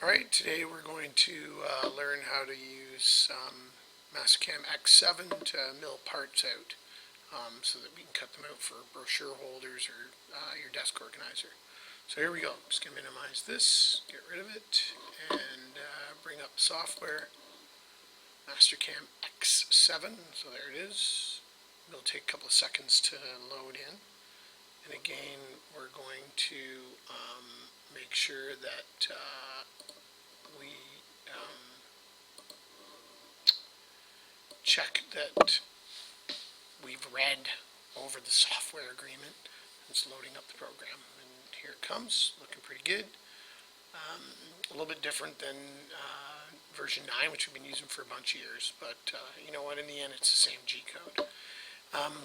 Alright, today we're going to learn how to use MasterCAM X7 to mill parts out so that we can cut them out for brochure holders or your desk organizer. So here we go. I'm just going to minimize this, get rid of it, and bring up software. MasterCAM X7, so there it is. It'll take a couple of seconds to load in. And again, we're going to make sure that we check that we've read over the software agreement. It's loading up the program, and here it comes, looking pretty good. A little bit different than version 9, which we've been using for a bunch of years, but you know what, in the end it's the same G code.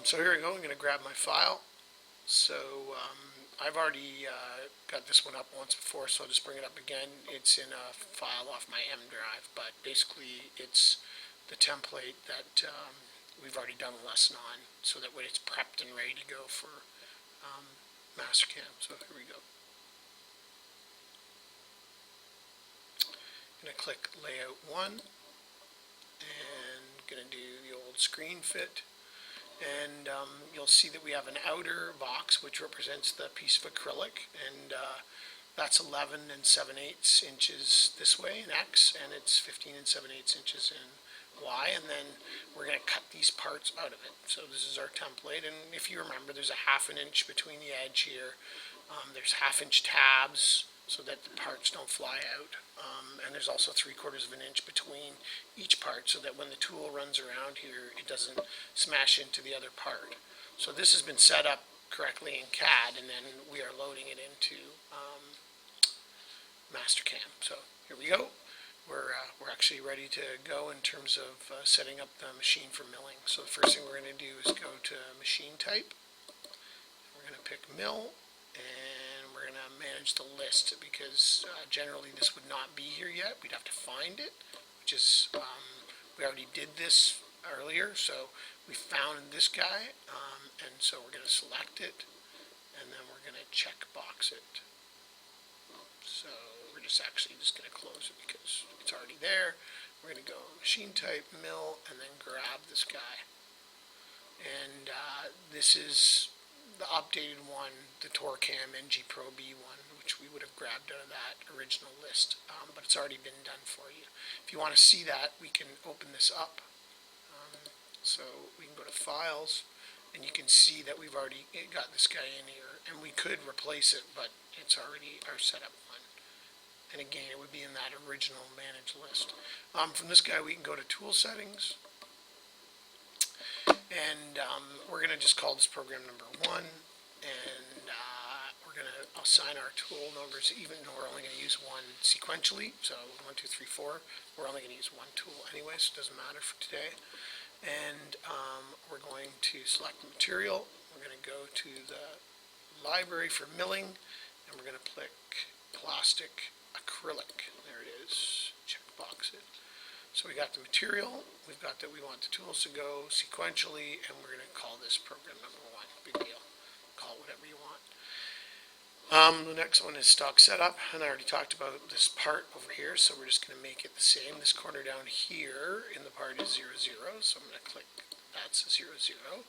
So here we go. I'm going to grab my file. So I've already got this one up once before, so I'll just bring it up again. It's in a file off my M drive, but basically it's the template that we've already done a lesson on, so that way it's prepped and ready to go for MasterCAM. So here we go. I'm going to click Layout 1 and going to do the old screen fit. And you'll see that we have an outer box which represents the piece of acrylic, and that's 11 7/8 inches this way in X, and it's 15 7/8 inches in Y, and then we're going to cut these parts out of it. So this is our template, and if you remember, there's a 1/2 inch between the edge here. There's 1/2 inch tabs so that the parts don't fly out, and there's also 3/4 inch between each part so that when the tool runs around here it doesn't smash into the other part. So this has been set up correctly in CAD, and then we are loading it into MasterCAM. So here we go. We're actually ready to go in terms of setting up the machine for milling. So the first thing we're going to do is go to machine type. We're going to pick mill, and we're going to manage the list, because generally this would not be here yet. We'd have to find it, which is, we already did this earlier, so we found this guy, and so we're going to select it, and then we're going to check box it. So we're just going to close it because it's already there. We're going to go machine type, mill, and then grab this guy. And this is the updated one, the TorCam NG Pro B one, which we would have grabbed out of that original list, but it's already been done for you. If you want to see that, we can open this up. So we can go to Files, and you can see that we've already got this guy in here, and we could replace it, but it's already our setup one. And again, it would be in that original manage list. From this guy, we can go to Tool Settings, and we're going to just call this program number 1, and we're going to assign our tool numbers, even though we're only going to use one sequentially. So 1, 2, 3, 4. We're only going to use one tool anyway, so it doesn't matter for today. And we're going to select the material. We're going to go to the library for milling, and we're going to click plastic acrylic. There it is. Check box it. So we got the material, we've got that we want the tools to go sequentially, and we're going to call this program number 1. Big deal. Call it whatever you want. The next one is stock setup, and I already talked about this part over here, so we're just going to make it the same. This corner down here in the part is 0, 0, so I'm going to click that's 0, 0.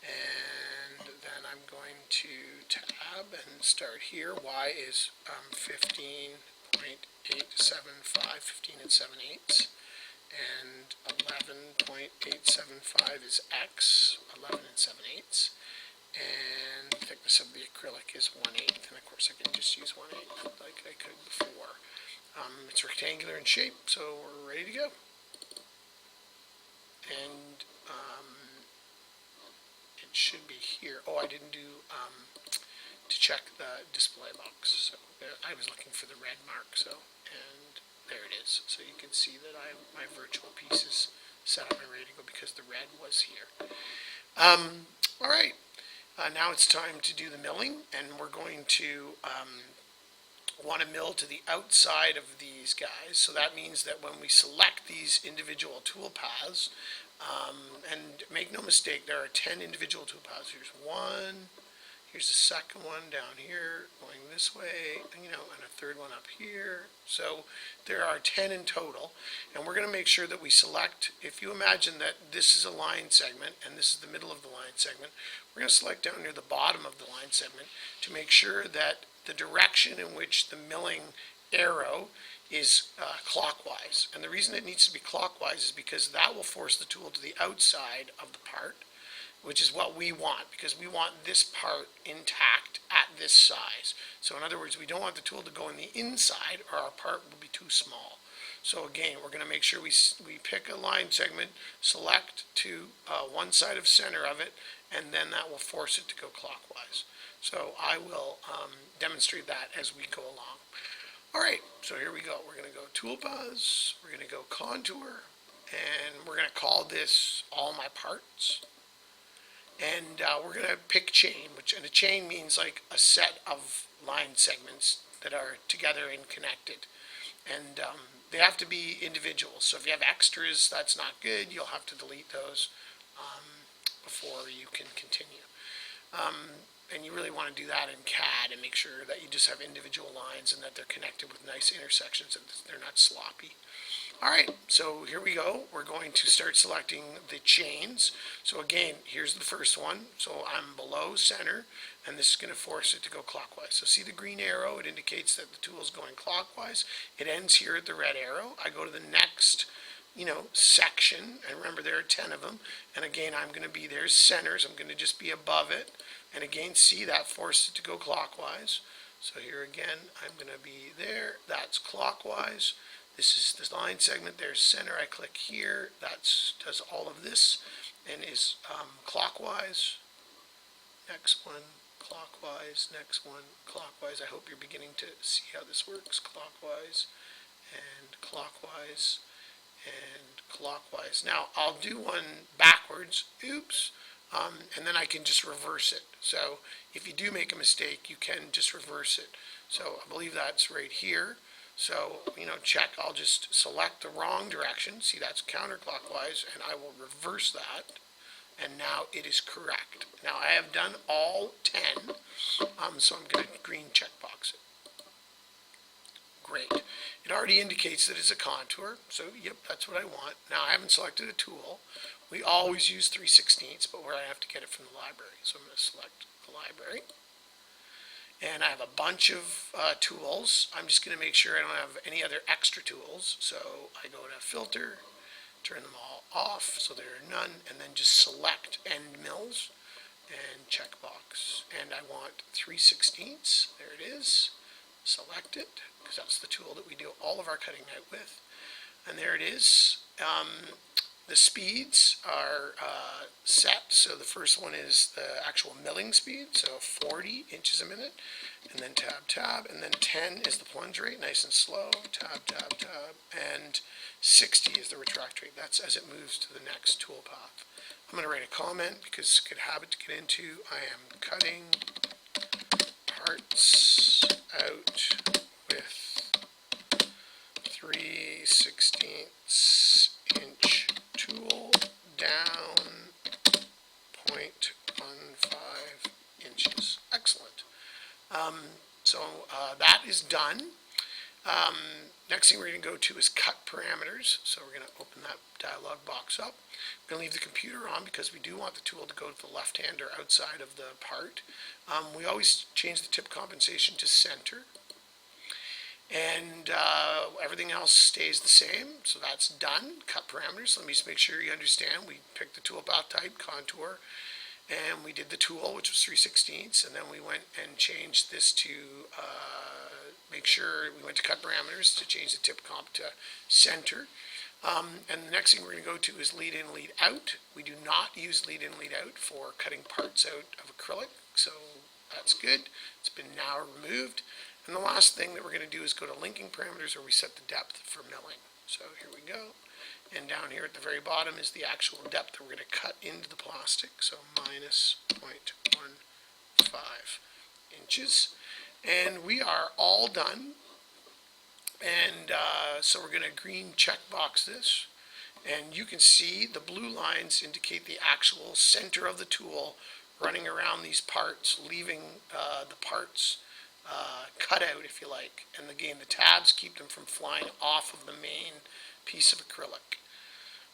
And then I'm going to tab and start here. Y is 15.875, 15 7/8. And 11.875 is X, 11 7/8. And the thickness of the acrylic is 1/8, and of course I can just use 1/8 like I could before. It's rectangular in shape, so we're ready to go. And it should be here. Oh, I didn't do to check the display box, so I was looking for the red mark, so, and there it is. So you can see that my virtual piece is set up and ready to go because the red was here. All right. Now it's time to do the milling, and we're going to want to mill to the outside of these guys. So that means that when we select these individual tool paths, and make no mistake, there are 10 individual tool paths. Here's 1, Here's the second one down here going this way, and a third one up here. So there are 10 in total, and we're going to make sure that we select, if you imagine that this is a line segment and this is the middle of the line segment, we're going to select down near the bottom of the line segment to make sure that the direction in which the milling arrow is clockwise. And the reason it needs to be clockwise is because that will force the tool to the outside of the part, which is what we want, because we want this part intact at this size. So in other words, we don't want the tool to go in the inside or our part will be too small. So again, we're going to make sure we pick a line segment, select to one side of center of it, and then that will force it to go clockwise. So I will demonstrate that as we go along. All right, so here we go. We're going to go toolpaths, we're going to go contour, and we're going to call this all my parts. And we're going to pick chain, and a chain means like a set of line segments that are together and connected. And they have to be individual. So if you have extras, that's not good. You'll have to delete those before you can continue. And you really want to do that in CAD and make sure that you just have individual lines and that they're connected with nice intersections and they're not sloppy. All right, so here we go. We're going to start selecting the chains. So again, here's the first one. So I'm below center, and this is going to force it to go clockwise. So see the green arrow? It indicates that the tool is going clockwise. It ends here at the red arrow. I go to the next, section, and remember there are 10 of them. And again, I'm going to be, there's centers. I'm going to just be above it. And again, see that forced it to go clockwise. So here again, I'm going to be there. That's clockwise. This is the line segment, there's center, I click here, that does all of this and is clockwise. Next one, clockwise, next one, clockwise. I hope you're beginning to see how this works. Clockwise, and clockwise, and clockwise. Now, I'll do one backwards, oops, and then I can just reverse it. So if you do make a mistake, you can just reverse it. So I believe that's right here. So, check, I'll just select the wrong direction. See, that's counterclockwise, and I will reverse that. And now it is correct. Now, I have done all 10, so I'm going to green checkbox it. Great. It already indicates that it's a contour, so yep, that's what I want. Now, I haven't selected a tool. We always use 3/16, but where I have to get it from the library. So I'm going to select the library. And I have a bunch of tools. I'm just going to make sure I don't have any other extra tools. So I go to filter, turn them all off so there are none, and then just select end mills and checkbox. And I want 3/16. There it is. Select it, because that's the tool that we do all of our cutting out with. And there it is. The speeds are set, so the first one is the actual milling speed, so 40 inches a minute, and then tab, and then 10 is the plunge rate, nice and slow, tab, and 60 is the retract rate. That's as it moves to the next toolpath. I'm going to write a comment because it's a good habit to get into. I am cutting parts out with 3/16 inch tool down 0.15 inches. Excellent. So that is done. Next thing we're going to go to is cut parameters. So we're going to open that dialog box up. We're going to leave the computer on because we do want the tool to go to the left hand or outside of the part. We always change the tip compensation to center. And everything else stays the same, so that's done. Cut parameters. Let me just make sure you understand. We picked the toolpath type, contour, and we did the tool, which was 3/16, and then we went and changed this to make sure we went to cut parameters to change the tip comp to center. And the next thing we're going to go to is lead in, lead out. We do not use lead in, lead out for cutting parts out of acrylic, so that's good. It's been now removed. And the last thing that we're going to do is go to linking parameters where we set the depth for milling. So here we go. And down here at the very bottom is the actual depth that we're going to cut into the plastic. So minus 0.15 inches. And we are all done. And so we're going to green checkbox this. And you can see the blue lines indicate the actual center of the tool running around these parts, leaving the parts cut out, if you like. And again, the tabs keep them from flying off of the main piece of acrylic.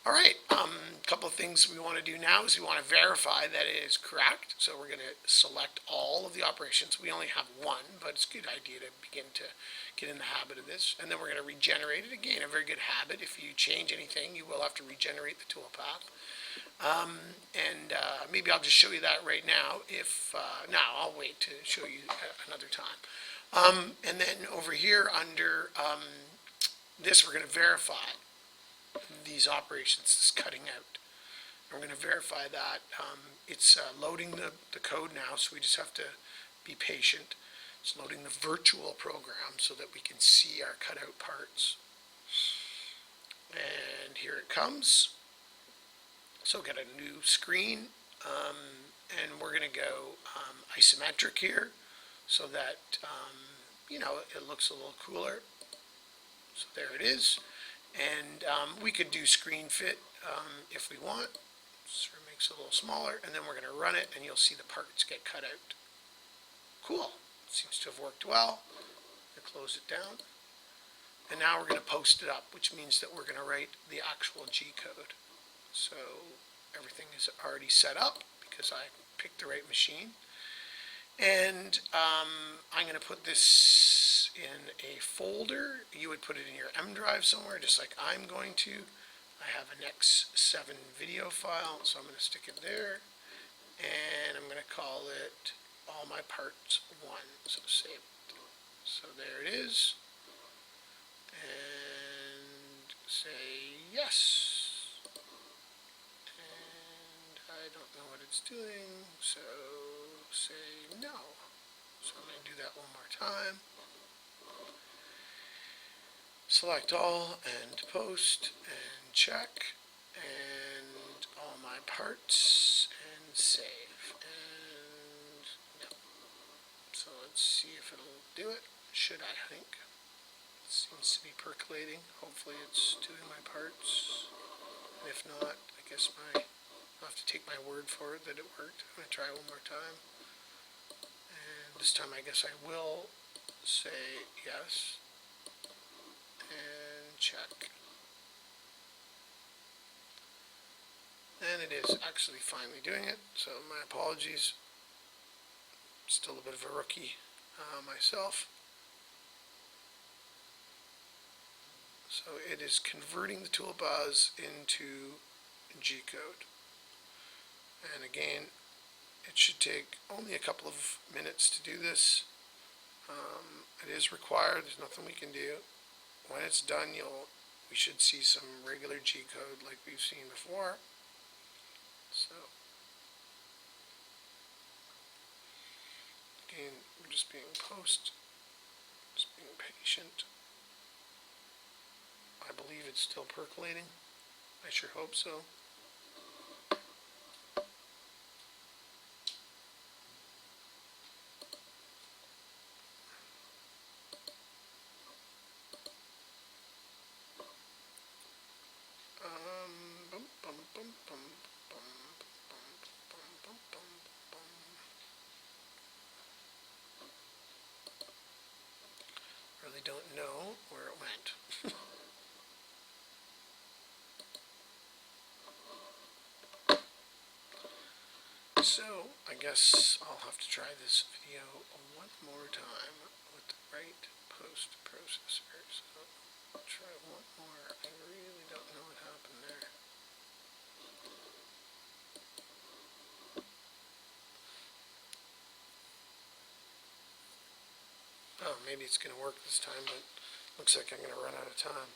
All right, a couple of things we want to do now is we want to verify that it is correct. So we're going to select all of the operations. We only have one, but it's a good idea to begin to get in the habit of this. And then we're going to regenerate it. Again, a very good habit. If you change anything, you will have to regenerate the toolpath. Maybe I'll just show you that right now. No, I'll wait to show you another time. And then over here under this, we're going to verify these operations, this cutting out. And we're going to verify that it's loading the code now, so we just have to be patient. It's loading the virtual program so that we can see our cutout parts. And here it comes. So we'll get a new screen, and we're going to go isometric here so that, it looks a little cooler. So there it is. And we could do screen fit if we want. So it makes it a little smaller, and then we're going to run it, and you'll see the parts get cut out. Cool. Seems to have worked well. I'm going to close it down. And now we're going to post it up, which means that we're going to write the actual G code. So everything is already set up because I picked the right machine. And I'm going to put this in a folder. You would put it in your M drive somewhere, just like I'm going to. I have an X7 video file, so I'm going to stick it there. And I'm going to call it All My Parts 1. So save it. So there it is. And say yes. I don't know what it's doing, so say no. So I'm going to do that one more time. Select all and post and check and all my parts and save and no. So let's see if it'll do it. Should I think? It seems to be percolating. Hopefully it's doing my parts. And if not, I guess I'll have to take my word for it that it worked. I'm going to try one more time. And this time I guess I will say yes. And check. And it is actually finally doing it. So my apologies. Still a bit of a rookie myself. So it is converting the toolbars into G code. And again, it should take only a couple of minutes to do this. It is required. There's nothing we can do. When it's done, we should see some regular G code like we've seen before. So again, we're just being just being patient. I believe it's still percolating. I sure hope so. Really don't know where it went. So I guess I'll have to try this video one more time with the right post processor. So I'll try one more. I really don't know what happened there. Oh, maybe it's going to work this time, but looks like I'm going to run out of time.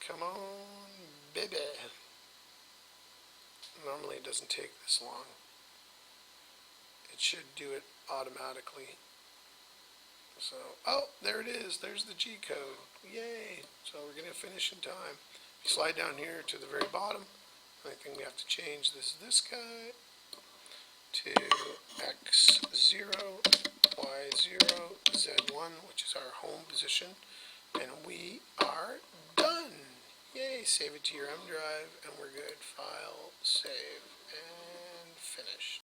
Come on, baby. Normally it doesn't take this long. It should do it automatically. So, oh, there it is. There's the G code. Yay. So we're going to finish in time. If you slide down here to the very bottom, I think we have to change this guy to X0, Y0, Z1, which is our home position. And we are done. Yay, save it to your M drive, and we're good. File, save, and finished.